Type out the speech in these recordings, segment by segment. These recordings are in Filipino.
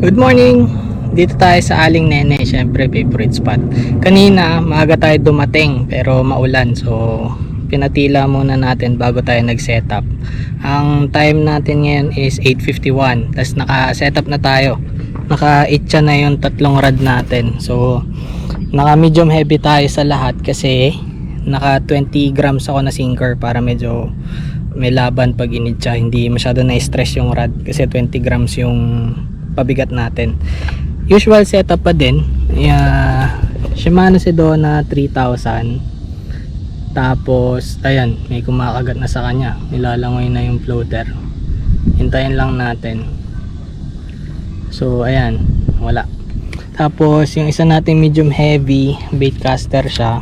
Good morning! Dito tayo sa Aling Nene, syempre favorite spot. Kanina, maaga tayo dumating pero maulan, so pinatila muna natin bago tayo nag-setup. Ang time natin ngayon is 8:51, tapos naka-setup na tayo. Naka-itcha na yung tatlong rod natin. So, naka-medium heavy tayo sa lahat kasi naka 20 grams ako na sinker para medyo may laban pag initcha. Hindi masyado na-stress yung rod kasi 20 grams yung pabigat natin. Usual setup pa din, Shimano Sedona 3000. Tapos ayan, may kumakagat na sa kanya, nilalangoy na yung floater. Hintayin lang natin. So ayan, wala. Tapos yung isa nating medium heavy bait caster siya,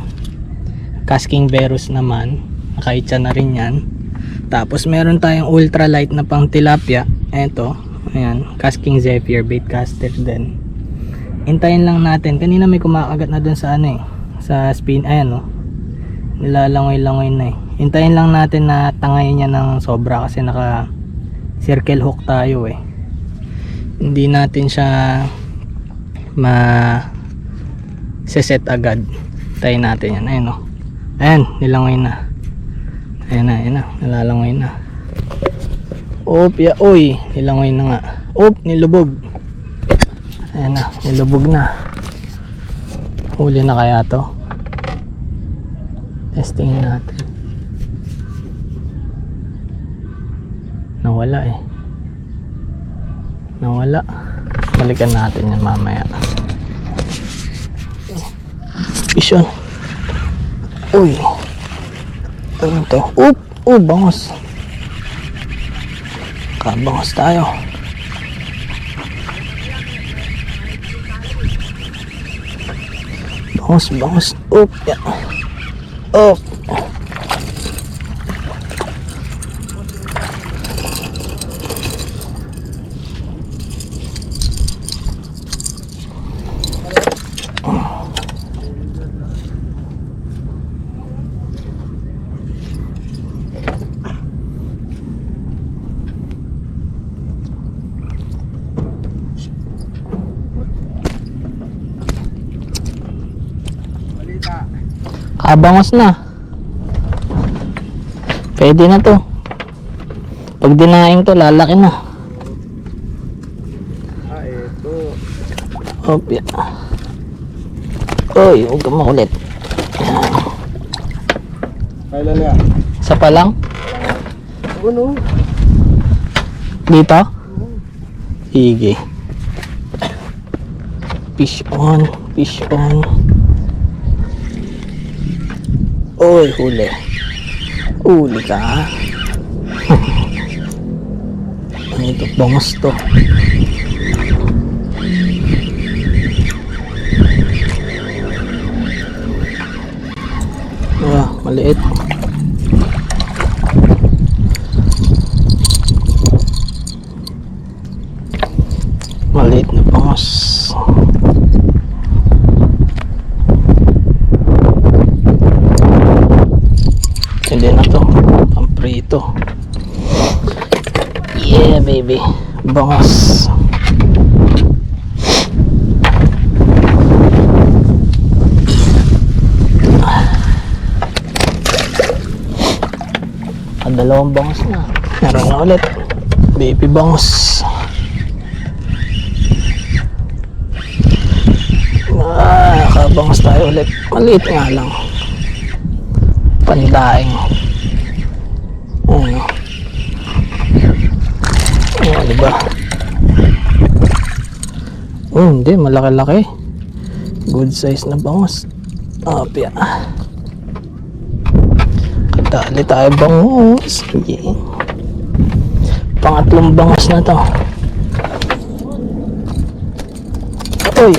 Casking Verus naman, nakaitsa na rin yan. Tapos meron tayong ultralight na pang tilapia, eto. Ayan, Casking Zephyr bait caster din. Hintayin lang natin. Kanina may kumakagat na dun sa sa spin. Ayan nilalangoy-langoy na eh. Hintayin lang natin na tangayin niya ng sobra kasi naka circle hook tayo eh. Hindi natin siya set agad. Hintayin natin yan. Ayan ayan, nilangoy na. Ayan na, nilalangoy na. Oy, nilangoy na nga. Nilubog. Ayan na, nilubog na. Huli na kaya to? Testingin natin. Nawala eh. Nawala. Balikan natin yan mamaya. Vision. Uy. Ano to? Bangos. Bangos tayo. Bangos. Yeah. Bangos na. Pwede na to. Pag dinaing to, lalaki na. Ito. Yeah. Uy, huwag ka makulit. Kailan na? Isa pa lang? Ano? Dito? Sige. Fish on. Uy, huli. Huli ka. Ano ito? Bangos to. Maliit. Maliit na bangos. Hindi na to, pamprito. Yeah baby, bangos. Dalawang bangos na. Meron na ulit, baby bangos. Nakabangos tayo ulit. Maliit nga lang, pandaing. Diba? Hindi, malaki-laki. Good size na bangos. Yeah. Kadali tayo bangos. Yeah. Pangatlong bangos na to. Uy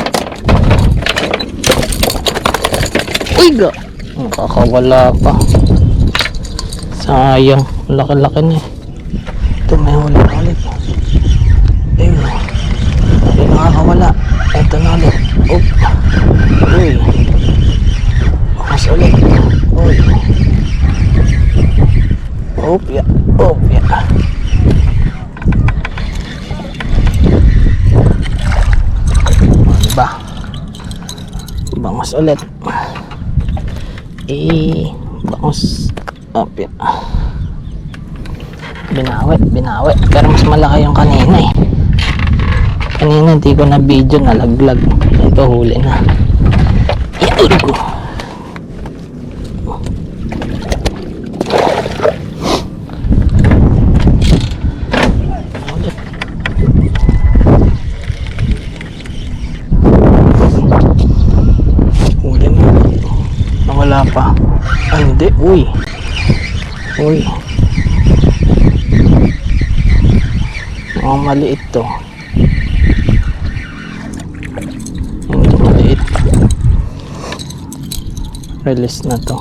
ga. Kakawala pa. Sayang, laki-laki na eh. Ito may huli ulit. Ayun, hindi nakakawala. Ito na ulit. Uy, mas ulit. Yeah. bangos ulit. Bangos. Apin. Binawi. Pero mas malaki yung kanina eh. Kanina hindi ko na video, nalaglag. Ito huli na. Iyan ko. Huli na. Nawala pa. Ay hindi. Uy. Oh, maliit to. Hindi maliit. Release na to.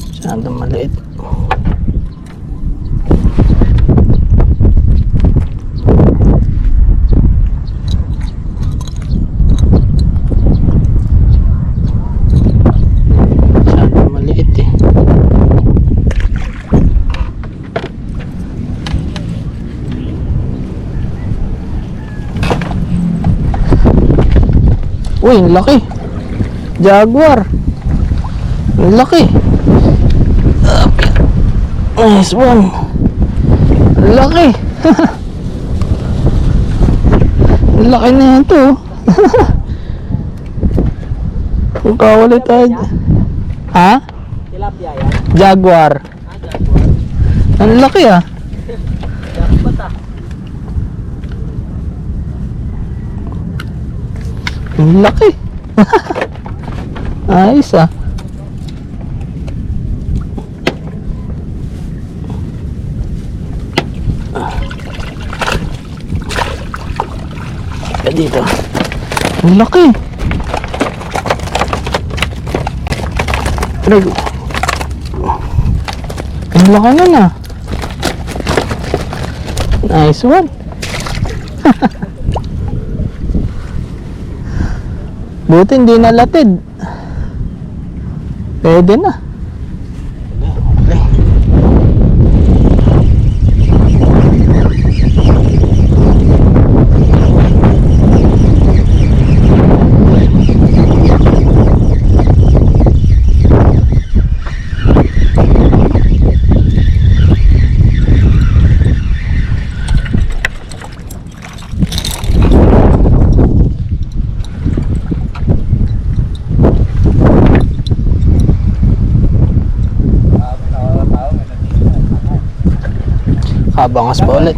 Masyado maliit. Masyado maliit eh. Uy, ang laki. Jaguar. Ang laki. Okay. Nice one. Ang laki. Ang laki na yan to. Kung kawali tayo. Ha? Tilapia yan. Jaguar. Ang laki ah. Ang laki. Ayos ah. Dito. Ang laki. Ang laki na na. Nice one. Buti hindi nalatid. Pwede na. Kabangas pa ulit.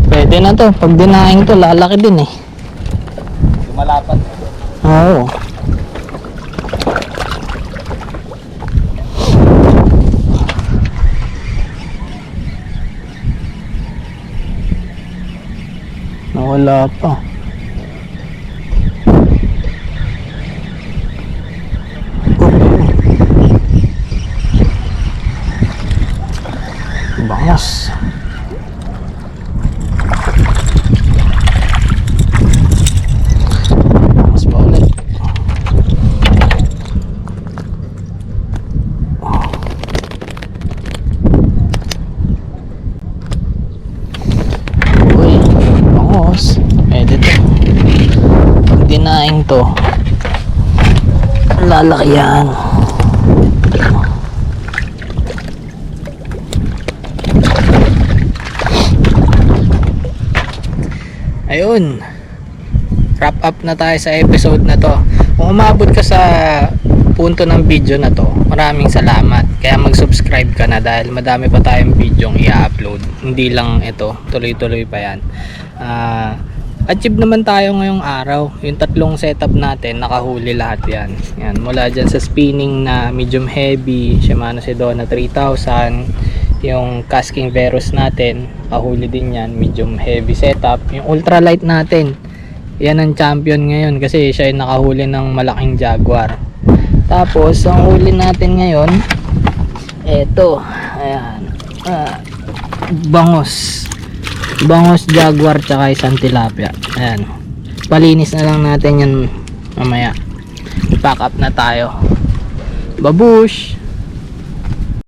Pwede na to. Pag dinaing to, lalaki din eh. Lumalapat. Oo. Nawala pa. Bangas. Bangas pa ulit. Uy, bangas. Pwede to. Pag dinaing to, lalaki yan. Ayun, wrap up na tayo sa episode na to. Kung umabot ka sa punto ng video na to, maraming salamat. Kaya mag-subscribe ka na dahil madami pa tayong video i-upload. Hindi lang ito, tuloy-tuloy pa yan. Achieve naman tayo ngayong araw. Yung tatlong setup natin, nakahuli lahat yan. Yan, mula dyan sa spinning na medium heavy, Shimano Sedona 3000. Yung casking Verus natin, kahuli din yan, medium heavy setup. Yung ultralight natin, yan ang champion ngayon kasi siya ay nakahuli ng malaking Jaguar. Tapos ang huli natin ngayon, eto, ayan, bangos Jaguar tsaka isang tilapia. Ayan, palinis na lang natin yan mamaya. Pack up na tayo. Babush!